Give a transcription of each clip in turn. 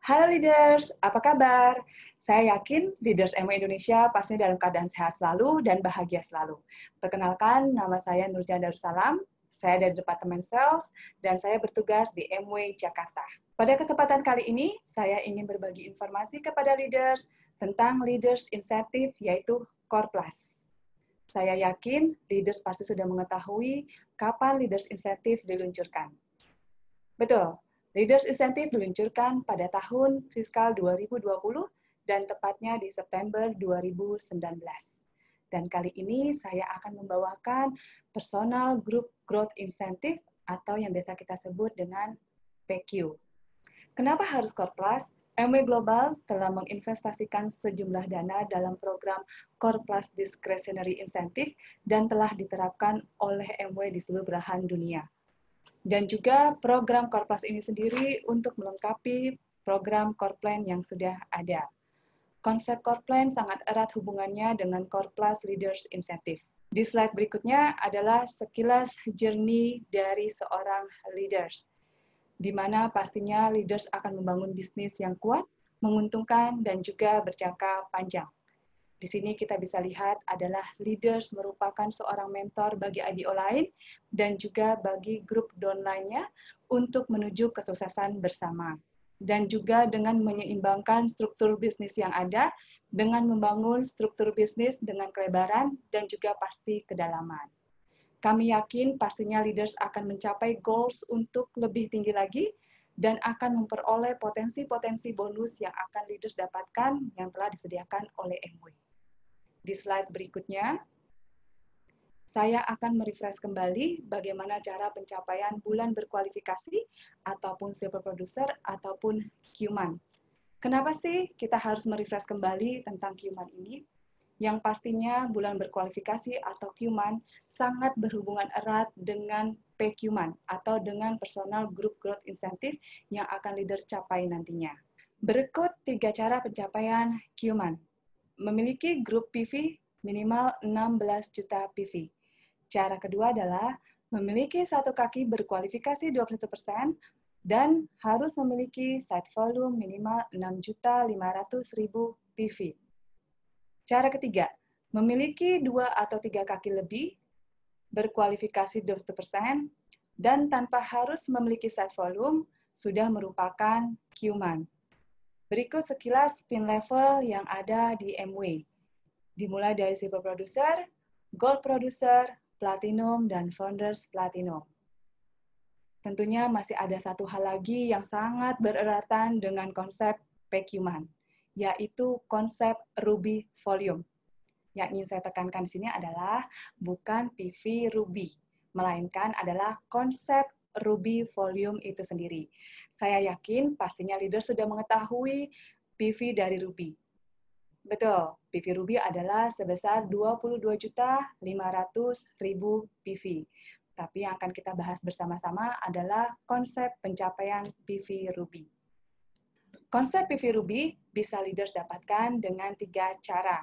Halo leaders, apa kabar? Saya yakin leaders MW Indonesia pasti dalam keadaan sehat selalu dan bahagia selalu. Perkenalkan, nama saya Nurjan Darussalam, saya dari Departemen Sales, dan saya bertugas di MW Jakarta. Pada kesempatan kali ini, saya ingin berbagi informasi kepada leaders tentang Leaders Incentive, yaitu Core Plus. Saya yakin leaders pasti sudah mengetahui kapan Leaders Incentive diluncurkan. Betul, Leaders Incentive diluncurkan pada tahun fiskal 2020 dan tepatnya di September 2019. Dan kali ini saya akan membawakan Personal Group Growth Incentive atau yang biasa kita sebut dengan PQ. Kenapa harus Core Plus? MW Global telah menginvestasikan sejumlah dana dalam program Core Plus Discretionary Incentive dan telah diterapkan oleh MW di seluruh belahan dunia. Dan juga program Core Plus ini sendiri untuk melengkapi program Core Plan yang sudah ada. Konsep Core Plan sangat erat hubungannya dengan Core Plus Leaders Incentive. Di slide berikutnya adalah sekilas journey dari seorang leaders, di mana pastinya leaders akan membangun bisnis yang kuat, menguntungkan, dan juga berjangka panjang. Di sini kita bisa lihat adalah leaders merupakan seorang mentor bagi IDO lain dan juga bagi grup downline-nya untuk menuju kesuksesan bersama. Dan juga dengan menyeimbangkan struktur bisnis yang ada dengan membangun struktur bisnis dengan kelebaran dan juga pasti kedalaman. Kami yakin pastinya leaders akan mencapai goals untuk lebih tinggi lagi dan akan memperoleh potensi-potensi bonus yang akan leaders dapatkan yang telah disediakan oleh MW. Di slide berikutnya, saya akan merefresh kembali bagaimana cara pencapaian bulan berkualifikasi ataupun silver producer ataupun Q-Man. Kenapa sih kita harus merefresh kembali tentang Q-Man ini? Yang pastinya bulan berkualifikasi atau Q-Man sangat berhubungan erat dengan PQ-Man atau dengan Personal Group Growth Incentive yang akan leader capai nantinya. Berikut 3 cara pencapaian Q-Man. Memiliki grup PV minimal 16 juta PV. Cara kedua adalah memiliki satu kaki berkualifikasi 21% dan harus memiliki site volume minimal 6.500.000 PV. Cara ketiga, memiliki 2 atau 3 kaki lebih, berkualifikasi 20%, dan tanpa harus memiliki site volume, sudah merupakan Q-Man. Berikut sekilas pin level yang ada di MW. Dimulai dari Silver Producer, Gold Producer, Platinum, dan Founders Platinum. Tentunya masih ada satu hal lagi yang sangat bereratan dengan konsep PQ-Man, yaitu konsep Ruby Volume. Yang ingin saya tekankan di sini adalah bukan PV Ruby, melainkan adalah konsep Ruby Volume itu sendiri. Saya yakin pastinya leader sudah mengetahui PV dari Ruby. Betul, PV Ruby adalah sebesar 22.500.000 PV. Tapi yang akan kita bahas bersama-sama adalah konsep pencapaian PV Ruby. Konsep PV Ruby bisa leaders dapatkan dengan 3 cara.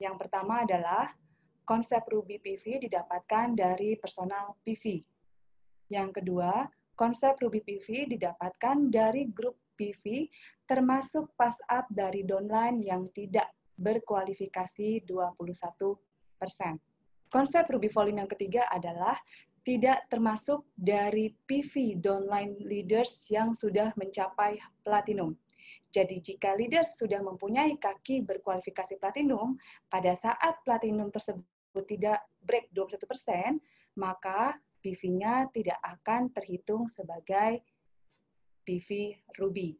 Yang pertama adalah konsep Ruby PV didapatkan dari personal PV. Yang kedua, konsep Ruby PV didapatkan dari grup PV termasuk pass up dari downline yang tidak berkualifikasi 21%. Konsep Ruby Volume yang ketiga adalah tidak termasuk dari PV downline leaders yang sudah mencapai platinum. Jadi jika leaders sudah mempunyai kaki berkualifikasi platinum, pada saat platinum tersebut tidak break 21%, maka PV-nya tidak akan terhitung sebagai PV Ruby.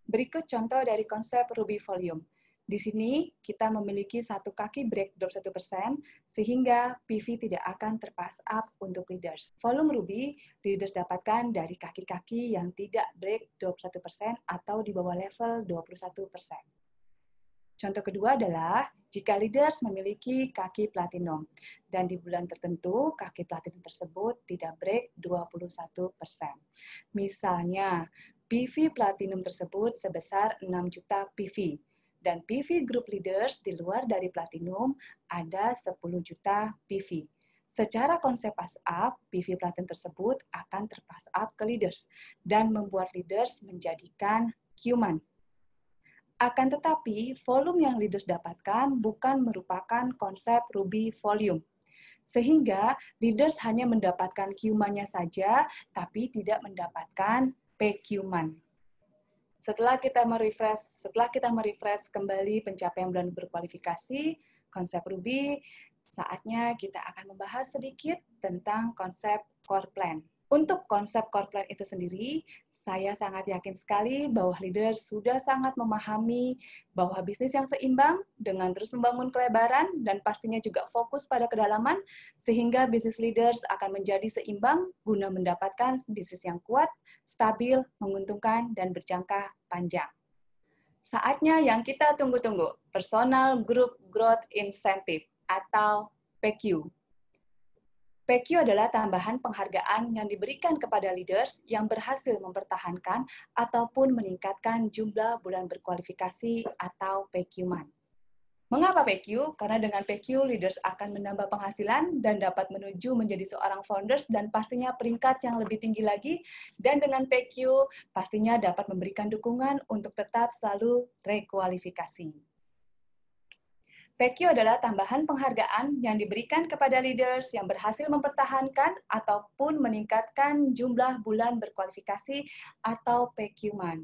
Berikut contoh dari konsep Ruby Volume. Di sini kita memiliki satu kaki break 21%, sehingga PV tidak akan terpass up untuk leaders. Volume Ruby, leaders dapatkan dari kaki-kaki yang tidak break 21% atau di bawah level 21%. Contoh kedua adalah jika leaders memiliki kaki platinum, dan di bulan tertentu kaki platinum tersebut tidak break 21%. Misalnya, PV platinum tersebut sebesar 6 juta PV, dan PV group leaders di luar dari platinum ada 10 juta PV. Secara konsep pass up, PV pelatihan tersebut akan terpass up ke leaders dan membuat leaders menjadikan Q-man. Akan tetapi, volume yang leaders dapatkan bukan merupakan konsep Ruby volume. Sehingga leaders hanya mendapatkan Q-man-nya saja, tapi tidak mendapatkan PQ-man. Setelah kita merefresh kembali pencapaian bulan berkualifikasi, konsep Ruby, saatnya kita akan membahas sedikit tentang konsep core plan. Untuk konsep core plan itu sendiri, saya sangat yakin sekali bahwa leader sudah sangat memahami bahwa bisnis yang seimbang dengan terus membangun kelebaran dan pastinya juga fokus pada kedalaman, sehingga bisnis leaders akan menjadi seimbang guna mendapatkan bisnis yang kuat, stabil, menguntungkan, dan berjangka panjang. Saatnya yang kita tunggu-tunggu, Personal Group Growth Incentive atau PQ. PQ adalah tambahan penghargaan yang diberikan kepada leaders yang berhasil mempertahankan ataupun meningkatkan jumlah bulan berkualifikasi atau PQ-man. Mengapa PQ? Karena dengan PQ, leaders akan menambah penghasilan dan dapat menuju menjadi seorang founders dan pastinya peringkat yang lebih tinggi lagi. Dan dengan PQ, pastinya dapat memberikan dukungan untuk tetap selalu rekualifikasi. PQ adalah tambahan penghargaan yang diberikan kepada leaders yang berhasil mempertahankan ataupun meningkatkan jumlah bulan berkualifikasi atau PQ-man.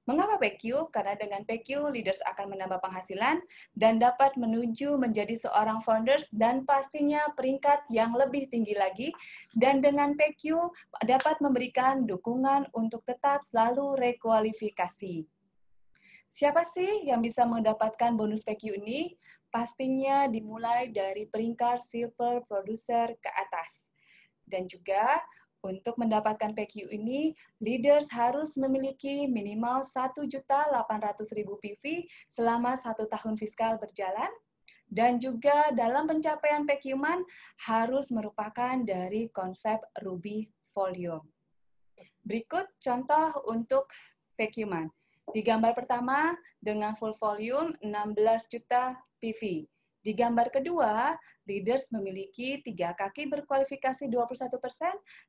Mengapa PQ? Karena dengan PQ, leaders akan menambah penghasilan dan dapat menuju menjadi seorang founders dan pastinya peringkat yang lebih tinggi lagi. Dan dengan PQ dapat memberikan dukungan untuk tetap selalu rekualifikasi. Siapa sih yang bisa mendapatkan bonus PQ ini? Pastinya dimulai dari peringkat silver producer ke atas. Dan juga untuk mendapatkan PQ ini, leaders harus memiliki minimal 1.800.000 PV selama 1 tahun fiskal berjalan. Dan juga dalam pencapaian PQ-man harus merupakan dari konsep Ruby volume. Berikut contoh untuk PQ-man. Di gambar pertama, dengan full volume 16 juta PV. Di gambar kedua, leaders memiliki 3 kaki berkualifikasi 21%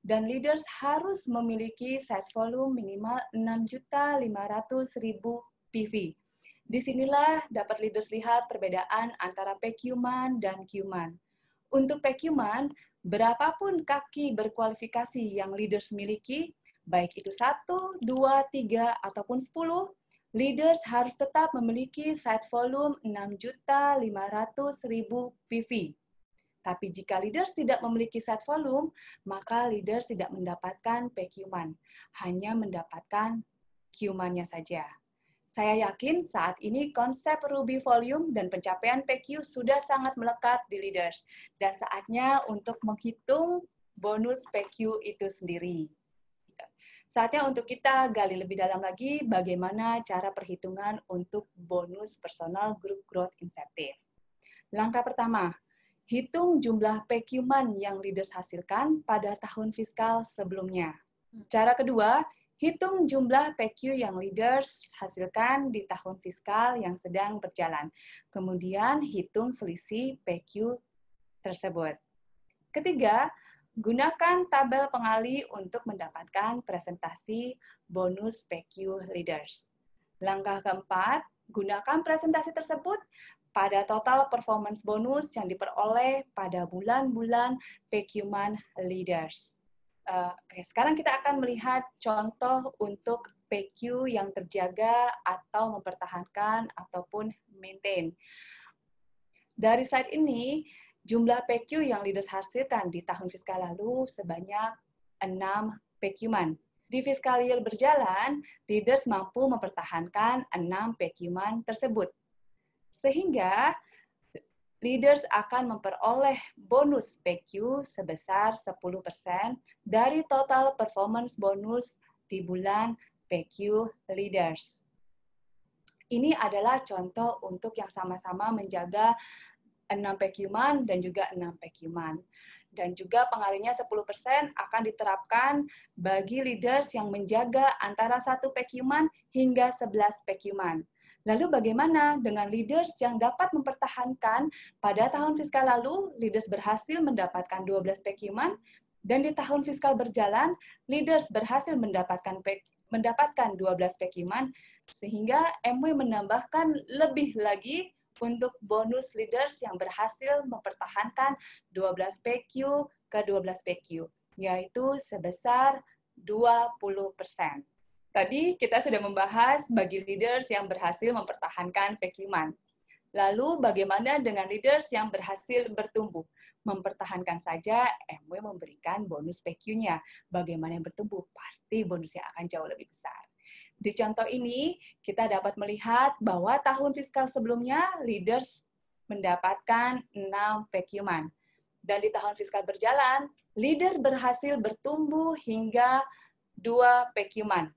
dan leaders harus memiliki set volume minimal 6.500.000 PV. Disinilah dapat leaders lihat perbedaan antara PQ-man dan Q-man. Untuk PQ-man, berapapun kaki berkualifikasi yang leaders miliki, baik itu 1, 2, 3, ataupun 10, leaders harus tetap memiliki site volume 6.500.000 PV. Tapi jika leaders tidak memiliki site volume, maka leaders tidak mendapatkan PQ-man, hanya mendapatkan Q-man-nya saja. Saya yakin saat ini konsep Ruby volume dan pencapaian PQ sudah sangat melekat di leaders, dan saatnya untuk menghitung bonus PQ itu sendiri. Saatnya untuk kita gali lebih dalam lagi bagaimana cara perhitungan untuk bonus personal group growth incentive. Langkah pertama, hitung jumlah PQ-man yang leaders hasilkan pada tahun fiskal sebelumnya. Cara kedua, hitung jumlah PQ yang leaders hasilkan di tahun fiskal yang sedang berjalan. Kemudian hitung selisih PQ tersebut. Ketiga, gunakan tabel pengali untuk mendapatkan presentasi bonus PQ leaders. Langkah keempat, gunakan presentasi tersebut pada total performance bonus yang diperoleh pada bulan-bulan PQ-man leaders. Oke, sekarang kita akan melihat contoh untuk PQ yang terjaga atau mempertahankan ataupun maintain. Dari slide ini, jumlah PQ yang leaders hasilkan di tahun fiskal lalu sebanyak 6 PQ-man. Di fiskal year berjalan, leaders mampu mempertahankan 6 PQ-man tersebut. Sehingga leaders akan memperoleh bonus PQ sebesar 10% dari total performance bonus di bulan PQ leaders. Ini adalah contoh untuk yang sama-sama menjaga 6 PQ-man dan juga 6 PQ-man. Dan juga pengalinya 10% akan diterapkan bagi leaders yang menjaga antara 1 PQ-man hingga 11 PQ-man. Lalu bagaimana dengan leaders yang dapat mempertahankan pada tahun fiskal lalu, leaders berhasil mendapatkan 12 PQ-man, dan di tahun fiskal berjalan, leaders berhasil mendapatkan 12 PQ-man, sehingga MW menambahkan lebih lagi untuk bonus leaders yang berhasil mempertahankan 12 PQ ke 12 PQ, yaitu sebesar 20%. Tadi kita sudah membahas bagi leaders yang berhasil mempertahankan PQ-man. Lalu bagaimana dengan leaders yang berhasil bertumbuh? Mempertahankan saja, MW memberikan bonus PQ-nya. Bagaimana yang bertumbuh? Pasti bonusnya akan jauh lebih besar. Di contoh ini, kita dapat melihat bahwa tahun fiskal sebelumnya, leaders mendapatkan 6 PQ-man. Dan di tahun fiskal berjalan, leaders berhasil bertumbuh hingga 2 PQ-man.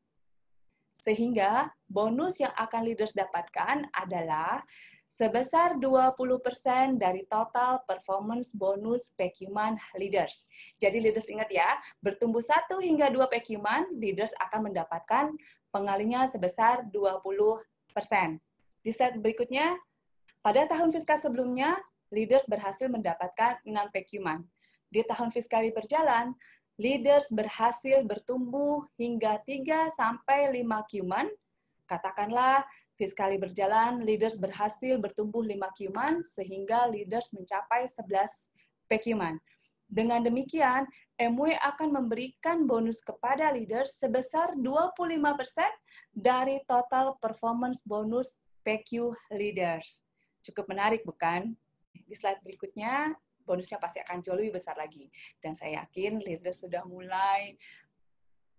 Sehingga bonus yang akan leaders dapatkan adalah sebesar 20% dari total performance bonus PQ-man leaders. Jadi leaders ingat ya, bertumbuh 1 hingga 2 PQ-man, leaders akan mendapatkan pengalinya sebesar 20%. Di slide berikutnya, pada tahun fiskal sebelumnya, leaders berhasil mendapatkan 6 PQ-man. Di tahun fiskal berjalan, leaders berhasil bertumbuh hingga 3-5 Q-man. Katakanlah, fiskali berjalan, leaders berhasil bertumbuh 5 Q-man, sehingga leaders mencapai 11 PQ-man. Dengan demikian, MW akan memberikan bonus kepada leaders sebesar 25% dari total performance bonus PQ leaders. Cukup menarik, bukan? Di slide berikutnya, bonusnya pasti akan jauh lebih besar lagi. Dan saya yakin leaders sudah mulai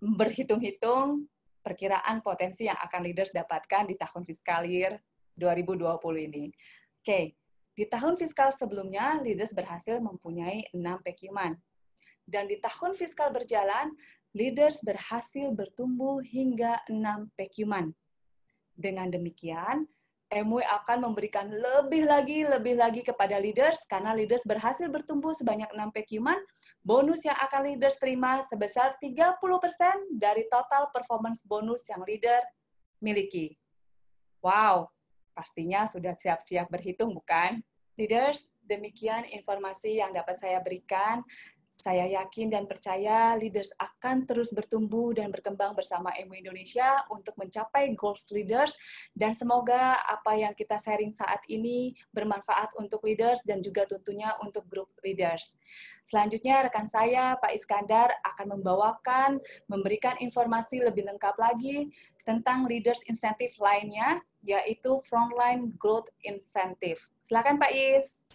berhitung-hitung perkiraan potensi yang akan leaders dapatkan di tahun fiskal year 2020 ini. Oke, di tahun fiskal sebelumnya, leaders berhasil mempunyai 6 PQ-man. Dan di tahun fiskal berjalan, leaders berhasil bertumbuh hingga 6 PQ-man. Dengan demikian, MW akan memberikan lebih lagi kepada leaders karena leaders berhasil bertumbuh sebanyak 6 PQ-man, bonus yang akan leaders terima sebesar 30% dari total performance bonus yang leader miliki. Wow, pastinya sudah siap-siap berhitung, bukan? Leaders, demikian informasi yang dapat saya berikan. Saya yakin dan percaya leaders akan terus bertumbuh dan berkembang bersama MW Indonesia untuk mencapai goals leaders, dan semoga apa yang kita sharing saat ini bermanfaat untuk leaders dan juga tentunya untuk grup leaders. Selanjutnya rekan saya Pak Iskandar akan memberikan informasi lebih lengkap lagi tentang leaders insentif lainnya, yaitu Frontline Growth Incentive. Silakan Pak Is.